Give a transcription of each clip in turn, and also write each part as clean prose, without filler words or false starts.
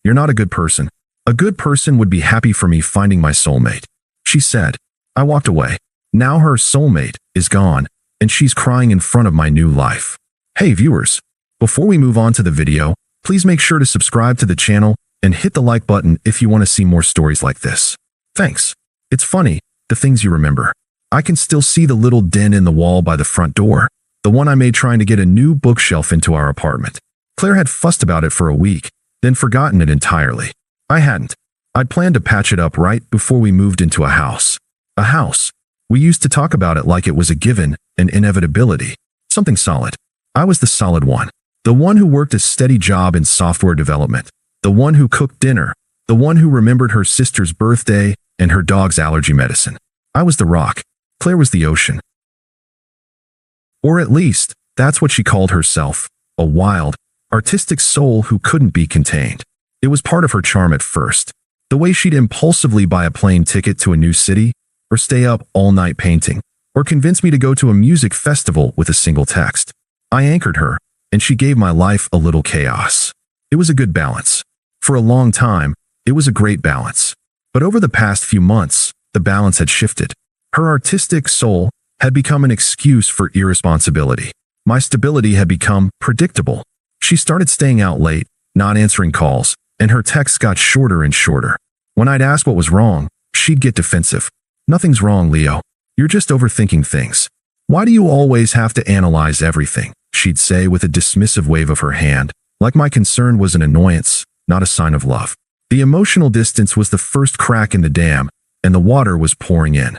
You're not a good person. A good person would be happy for me finding my soulmate," she said. I walked away. Now her soulmate is gone, and she's crying in front of my new life. Hey viewers, before we move on to the video, please make sure to subscribe to the channel and hit the like button if you want to see more stories like this. Thanks. It's funny, the things you remember. I can still see the little den in the wall by the front door, the one I made trying to get a new bookshelf into our apartment. Claire had fussed about it for a week, then forgotten it entirely. I hadn't. I'd planned to patch it up right before we moved into a house. A house. We used to talk about it like it was a given, an inevitability. Something solid. I was the solid one. The one who worked a steady job in software development. The one who cooked dinner. The one who remembered her sister's birthday and her dog's allergy medicine. I was the rock. Claire was the ocean. Or at least, that's what she called herself. A wild, artistic soul who couldn't be contained. It was part of her charm at first. The way she'd impulsively buy a plane ticket to a new city, or stay up all night painting, or convince me to go to a music festival with a single text. I anchored her, and she gave my life a little chaos. It was a good balance. For a long time, it was a great balance. But over the past few months, the balance had shifted. Her artistic soul had become an excuse for irresponsibility. My stability had become predictable. She started staying out late, not answering calls, and her texts got shorter and shorter. When I'd ask what was wrong, she'd get defensive. "Nothing's wrong, Leo. You're just overthinking things. Why do you always have to analyze everything?" she'd say with a dismissive wave of her hand, like my concern was an annoyance, not a sign of love. The emotional distance was the first crack in the dam, and the water was pouring in.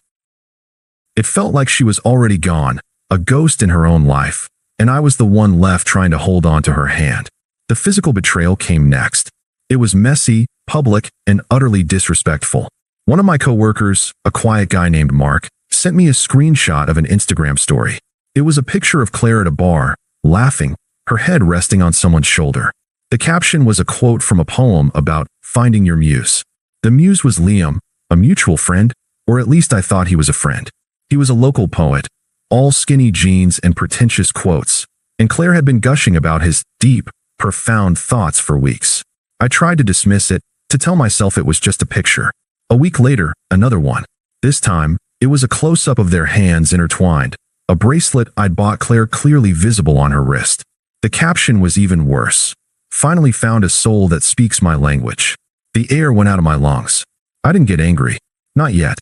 It felt like she was already gone, a ghost in her own life, and I was the one left trying to hold on to her hand. The physical betrayal came next. It was messy, public, and utterly disrespectful. One of my coworkers, a quiet guy named Mark, sent me a screenshot of an Instagram story. It was a picture of Claire at a bar, laughing, her head resting on someone's shoulder. The caption was a quote from a poem about finding your muse. The muse was Liam, a mutual friend, or at least I thought he was a friend. He was a local poet, all skinny jeans and pretentious quotes, and Claire had been gushing about his deep, profound thoughts for weeks. I tried to dismiss it, to tell myself it was just a picture. A week later, another one. This time, it was a close-up of their hands intertwined, a bracelet I'd bought Claire clearly visible on her wrist. The caption was even worse. "Finally found a soul that speaks my language." The air went out of my lungs. I didn't get angry. Not yet.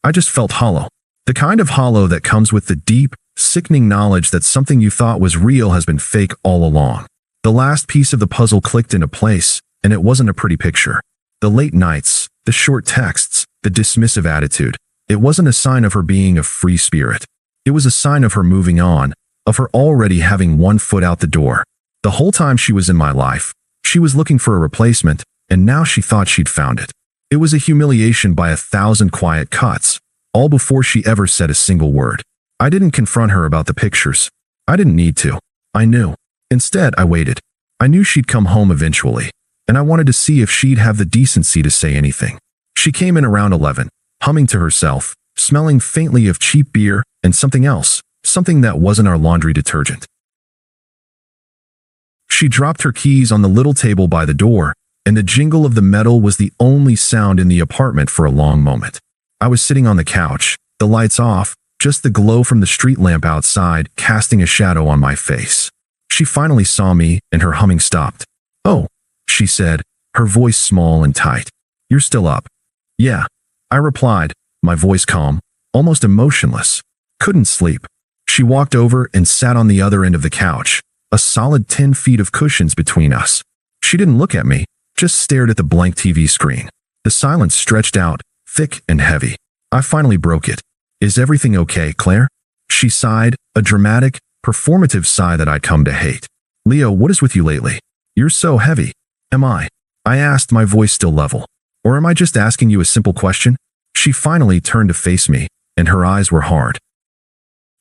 I just felt hollow. The kind of hollow that comes with the deep, sickening knowledge that something you thought was real has been fake all along. The last piece of the puzzle clicked into place, and it wasn't a pretty picture. The late nights, the short texts, the dismissive attitude. It wasn't a sign of her being a free spirit. It was a sign of her moving on, of her already having one foot out the door. The whole time she was in my life, she was looking for a replacement, and now she thought she'd found it. It was a humiliation by 1,000 quiet cuts, all before she ever said a single word. I didn't confront her about the pictures. I didn't need to. I knew. Instead, I waited. I knew she'd come home eventually, and I wanted to see if she'd have the decency to say anything. She came in around 11, humming to herself, smelling faintly of cheap beer and something else, something that wasn't our laundry detergent. She dropped her keys on the little table by the door, and the jingle of the metal was the only sound in the apartment for a long moment. I was sitting on the couch, the lights off, just the glow from the street lamp outside casting a shadow on my face. She finally saw me, and her humming stopped. "Oh," she said, her voice small and tight. "You're still up?" "Yeah," I replied, my voice calm, almost emotionless. "Couldn't sleep." She walked over and sat on the other end of the couch, a solid 10 feet of cushions between us. She didn't look at me, just stared at the blank TV screen. The silence stretched out, thick and heavy. I finally broke it. "Is everything okay, Claire?" She sighed, a dramatic, performative sigh that I'd come to hate. "Leo, what is with you lately? You're so heavy." "Am I?" I asked, my voice still level. "Or am I just asking you a simple question?" She finally turned to face me, and her eyes were hard.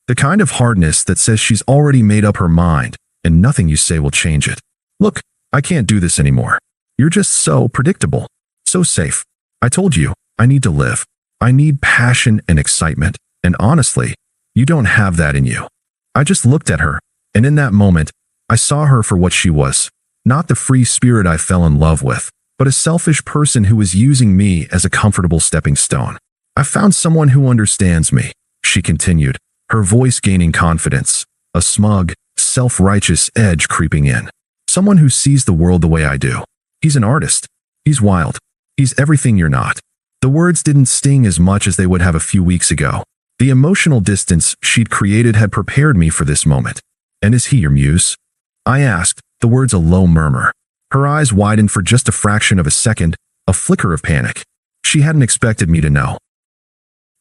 The kind of hardness that says she's already made up her mind, and nothing you say will change it. "Look, I can't do this anymore. You're just so predictable. So safe. I told you, I need to live. I need passion and excitement, and honestly, you don't have that in you." I just looked at her, and in that moment, I saw her for what she was, Not the free spirit I fell in love with, but a selfish person who was using me as a comfortable stepping stone. I found someone who understands me, she continued, her voice gaining confidence, a smug, self-righteous edge creeping in. Someone who sees the world the way I do. He's an artist. He's wild. He's everything you're not. The words didn't sting as much as they would have a few weeks ago. The emotional distance she'd created had prepared me for this moment. And is he your muse? I asked, the words a low murmur. Her eyes widened for just a fraction of a second, a flicker of panic. She hadn't expected me to know.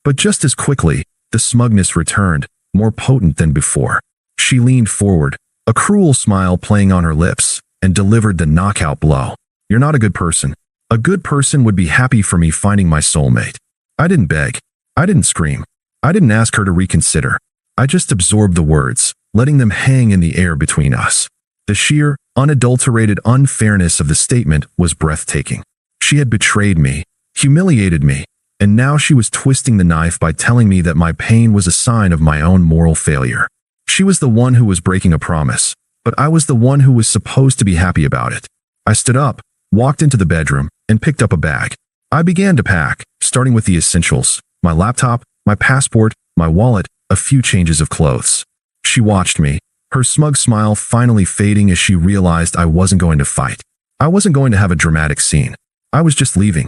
But just as quickly, the smugness returned, more potent than before. She leaned forward, a cruel smile playing on her lips, and delivered the knockout blow. You're not a good person. A good person would be happy for me finding my soulmate. I didn't beg. I didn't scream. I didn't ask her to reconsider. I just absorbed the words, letting them hang in the air between us. The sheer, unadulterated unfairness of the statement was breathtaking. She had betrayed me, humiliated me, and now she was twisting the knife by telling me that my pain was a sign of my own moral failure. She was the one who was breaking a promise, but I was the one who was supposed to be happy about it. I stood up, walked into the bedroom, and picked up a bag. I began to pack, starting with the essentials, my laptop, my passport, my wallet, a few changes of clothes. She watched me, her smug smile finally fading as she realized I wasn't going to fight. I wasn't going to have a dramatic scene. I was just leaving.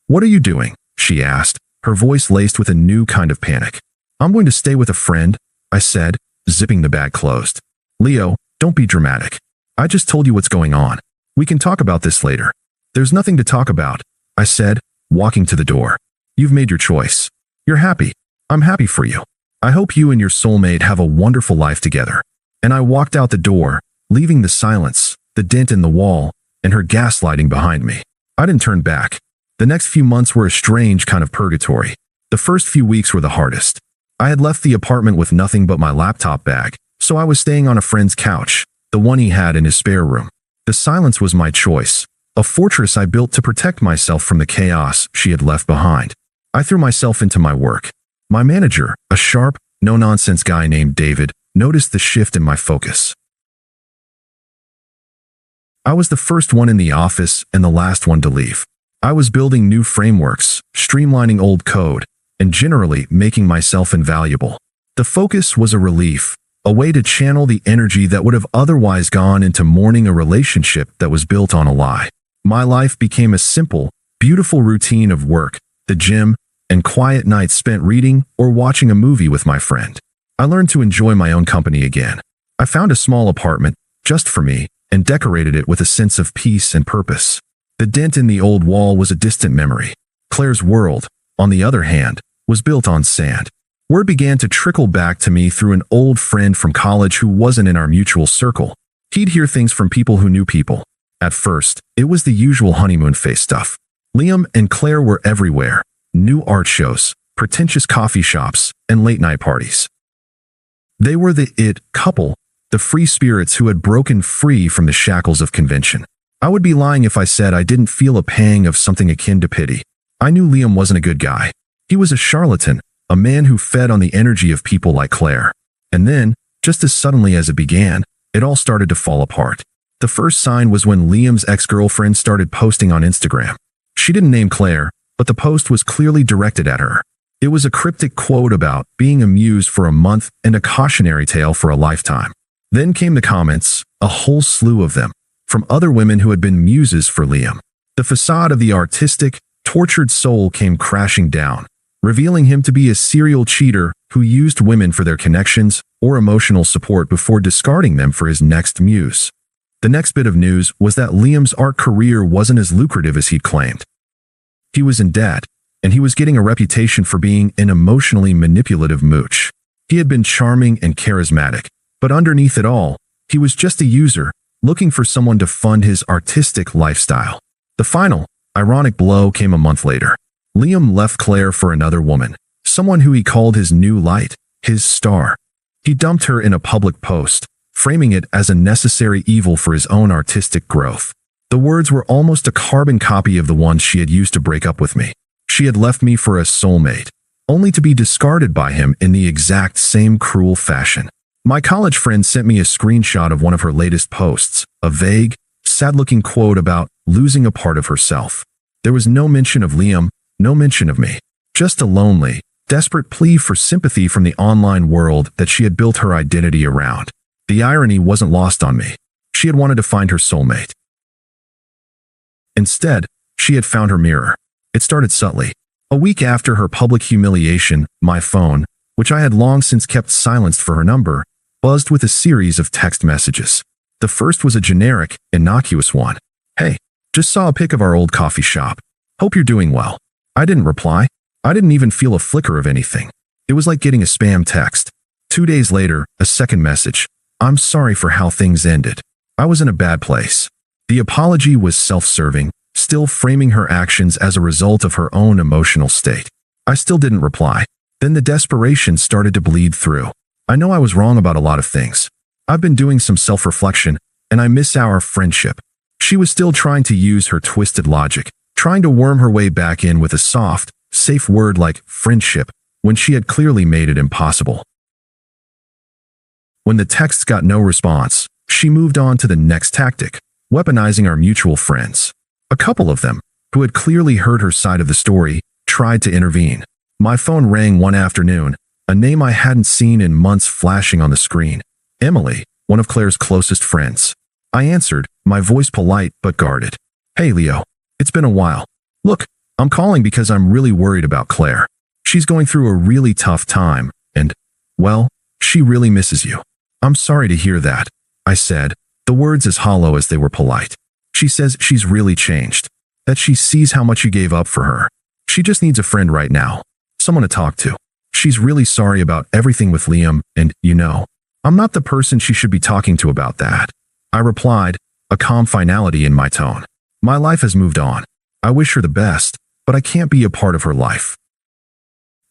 What are you doing? She asked, her voice laced with a new kind of panic. I'm going to stay with a friend, I said, zipping the bag closed. Leo, don't be dramatic. I just told you what's going on. We can talk about this later. There's nothing to talk about, I said, walking to the door. You've made your choice. You're happy. I'm happy for you. I hope you and your soulmate have a wonderful life together. And I walked out the door, leaving the silence, the dent in the wall, and her gaslighting behind me. I didn't turn back. The next few months were a strange kind of purgatory. The first few weeks were the hardest. I had left the apartment with nothing but my laptop bag, so I was staying on a friend's couch, the one he had in his spare room. The silence was my choice, a fortress I built to protect myself from the chaos she had left behind. I threw myself into my work. My manager, a sharp, no-nonsense guy named David, noticed the shift in my focus. I was the first one in the office and the last one to leave. I was building new frameworks, streamlining old code, and generally making myself invaluable. The focus was a relief, a way to channel the energy that would have otherwise gone into mourning a relationship that was built on a lie. My life became a simple, beautiful routine of work, the gym, and quiet nights spent reading or watching a movie with my friend. I learned to enjoy my own company again. I found a small apartment, just for me, and decorated it with a sense of peace and purpose. The dent in the old wall was a distant memory. Claire's world, on the other hand, was built on sand. Word began to trickle back to me through an old friend from college who wasn't in our mutual circle. He'd hear things from people who knew people. At first, it was the usual honeymoon phase stuff. Liam and Claire were everywhere. New art shows, pretentious coffee shops, and late-night parties. They were the it couple, the free spirits who had broken free from the shackles of convention. I would be lying if I said I didn't feel a pang of something akin to pity. I knew Liam wasn't a good guy. He was a charlatan, a man who fed on the energy of people like Claire. And then, just as suddenly as it began, it all started to fall apart. The first sign was when Liam's ex-girlfriend started posting on Instagram. She didn't name Claire, but the post was clearly directed at her. It was a cryptic quote about being a muse for a month and a cautionary tale for a lifetime. Then came the comments, a whole slew of them, from other women who had been muses for Liam. The facade of the artistic, tortured soul came crashing down, revealing him to be a serial cheater who used women for their connections or emotional support before discarding them for his next muse. The next bit of news was that Liam's art career wasn't as lucrative as he'd claimed. He was in debt, and he was getting a reputation for being an emotionally manipulative mooch. He had been charming and charismatic, but underneath it all, he was just a user, looking for someone to fund his artistic lifestyle. The final, ironic blow came a month later. Liam left Claire for another woman, someone who he called his new light, his star. He dumped her in a public post, framing it as a necessary evil for his own artistic growth. The words were almost a carbon copy of the ones she had used to break up with me. She had left me for a soulmate, only to be discarded by him in the exact same cruel fashion. My college friend sent me a screenshot of one of her latest posts, a vague, sad-looking quote about losing a part of herself. There was no mention of Liam, no mention of me. Just a lonely, desperate plea for sympathy from the online world that she had built her identity around. The irony wasn't lost on me. She had wanted to find her soulmate. Instead, she had found her mirror. It started subtly. A week after her public humiliation, my phone, which I had long since kept silenced for her number, buzzed with a series of text messages. The first was a generic, innocuous one. "Hey, just saw a pic of our old coffee shop. Hope you're doing well." I didn't reply. I didn't even feel a flicker of anything. It was like getting a spam text. 2 days later, a second message. "I'm sorry for how things ended. I was in a bad place." The apology was self-serving, still framing her actions as a result of her own emotional state. I still didn't reply. Then the desperation started to bleed through. I know I was wrong about a lot of things. I've been doing some self-reflection, and I miss our friendship. She was still trying to use her twisted logic, trying to worm her way back in with a soft, safe word like friendship, when she had clearly made it impossible. When the texts got no response, she moved on to the next tactic, weaponizing our mutual friends. A couple of them, who had clearly heard her side of the story, tried to intervene. My phone rang one afternoon, a name I hadn't seen in months flashing on the screen. Emily, one of Claire's closest friends. I answered, my voice polite but guarded. "Hey Leo, it's been a while. Look, I'm calling because I'm really worried about Claire. She's going through a really tough time, and, well, she really misses you." "I'm sorry to hear that," I said, the words as hollow as they were polite. "She says she's really changed, that she sees how much you gave up for her. She just needs a friend right now, someone to talk to. She's really sorry about everything with Liam, and, I'm not the person she should be talking to about that." I replied, a calm finality in my tone. "My life has moved on. I wish her the best, but I can't be a part of her life."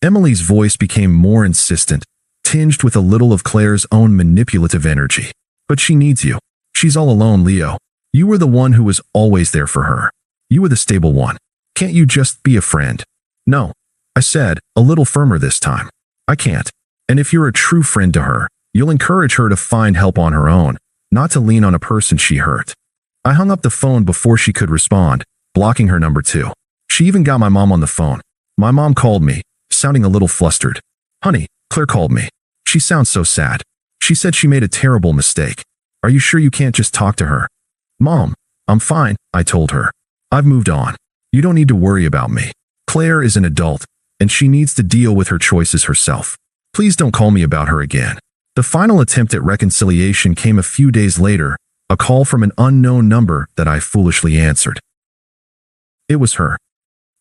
Emily's voice became more insistent, tinged with a little of Claire's own manipulative energy. "But she needs you. She's all alone, Leo. You were the one who was always there for her. You were the stable one. Can't you just be a friend?" "No," I said, a little firmer this time. "I can't. And if you're a true friend to her, you'll encourage her to find help on her own, not to lean on a person she hurt." I hung up the phone before she could respond, blocking her number too. She even got my mom on the phone. My mom called me, sounding a little flustered. "Honey, Claire called me. She sounds so sad. She said she made a terrible mistake. Are you sure you can't just talk to her?" "Mom, I'm fine," I told her. "I've moved on. You don't need to worry about me. Claire is an adult, and she needs to deal with her choices herself. Please don't call me about her again." The final attempt at reconciliation came a few days later, a call from an unknown number that I foolishly answered. It was her.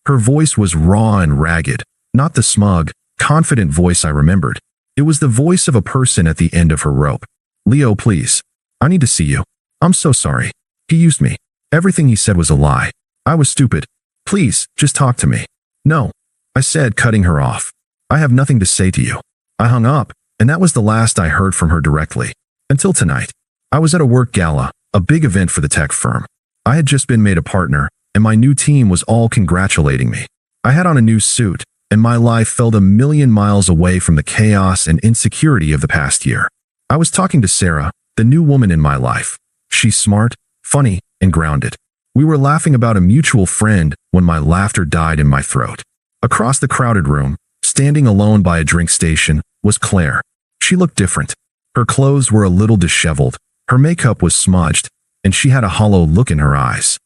Her voice was raw and ragged, not the smug, confident voice I remembered. It was the voice of a person at the end of her rope. "Leo, please. I need to see you. I'm so sorry. He used me. Everything he said was a lie. I was stupid. Please, just talk to me." "No," I said, cutting her off. "I have nothing to say to you." I hung up, and that was the last I heard from her directly. Until tonight. I was at a work gala, a big event for the tech firm. I had just been made a partner, and my new team was all congratulating me. I had on a new suit, and my life felt a million miles away from the chaos and insecurity of the past year. I was talking to Sarah, the new woman in my life. She's smart, funny, and grounded. We were laughing about a mutual friend when my laughter died in my throat. Across the crowded room, standing alone by a drink station, was Claire. She looked different. Her clothes were a little disheveled, her makeup was smudged, and she had a hollow look in her eyes.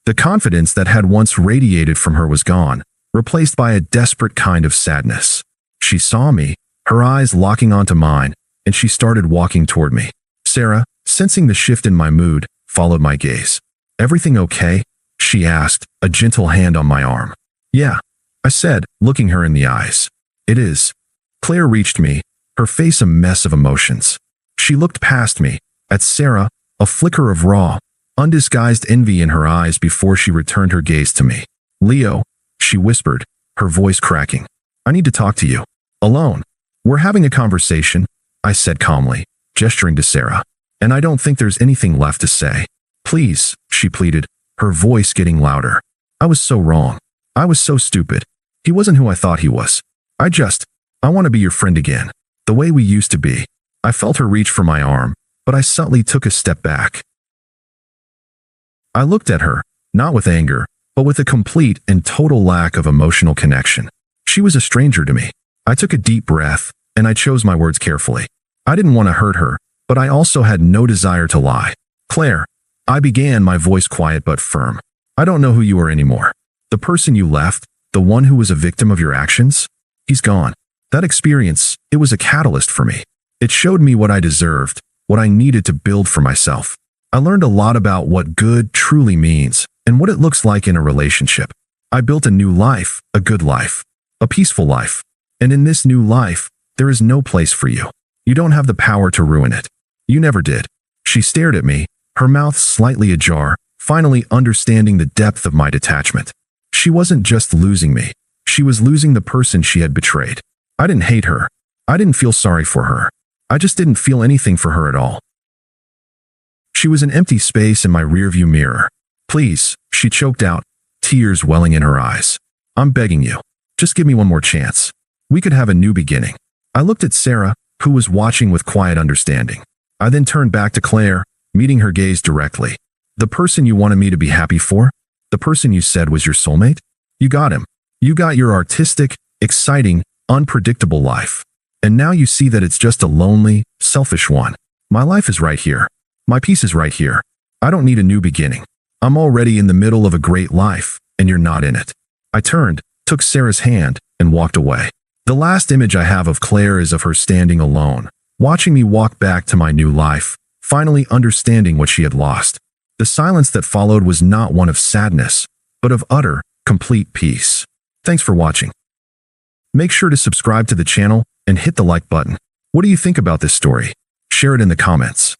The confidence that had once radiated from her was gone, replaced by a desperate kind of sadness. She saw me, her eyes locking onto mine, and she started walking toward me. Sarah, sensing the shift in my mood, followed my gaze. "Everything okay?" she asked, a gentle hand on my arm. "Yeah," I said, looking her in the eyes. "It is." Claire reached me, her face a mess of emotions. She looked past me, at Sarah, a flicker of raw, undisguised envy in her eyes before she returned her gaze to me. "Leo," she whispered, her voice cracking. "I need to talk to you. Alone." "We're having a conversation," I said calmly, gesturing to Sarah. "And I don't think there's anything left to say." "Please," she pleaded, her voice getting louder. "I was so wrong. I was so stupid. He wasn't who I thought he was. I want to be your friend again. The way we used to be." I felt her reach for my arm, but I subtly took a step back. I looked at her, not with anger, but with a complete and total lack of emotional connection. She was a stranger to me. I took a deep breath, and I chose my words carefully. I didn't want to hurt her, but I also had no desire to lie. Claire, I began, my voice quiet but firm. I don't know who you are anymore. The person you left, the one who was a victim of your actions, he's gone. That experience, it was a catalyst for me. It showed me what I deserved, what I needed to build for myself. I learned a lot about what good truly means and what it looks like in a relationship. I built a new life, a good life, a peaceful life. And in this new life, there is no place for you. You don't have the power to ruin it. You never did. She stared at me, her mouth slightly ajar, finally understanding the depth of my detachment. She wasn't just losing me. She was losing the person she had betrayed. I didn't hate her. I didn't feel sorry for her. I just didn't feel anything for her at all. She was an empty space in my rearview mirror. Please, she choked out, tears welling in her eyes. I'm begging you. Just give me one more chance. We could have a new beginning. I looked at Sarah, who was watching with quiet understanding. I then turned back to Claire, meeting her gaze directly. The person you wanted me to be happy for? The person you said was your soulmate? You got him. You got your artistic, exciting, unpredictable life. And now you see that it's just a lonely, selfish one. My life is right here. My peace is right here. I don't need a new beginning. I'm already in the middle of a great life, and you're not in it. I turned, took Sarah's hand, and walked away. The last image I have of Claire is of her standing alone, watching me walk back to my new life, finally understanding what she had lost. The silence that followed was not one of sadness, but of utter, complete peace. Thanks for watching. Make sure to subscribe to the channel and hit the like button. What do you think about this story? Share it in the comments.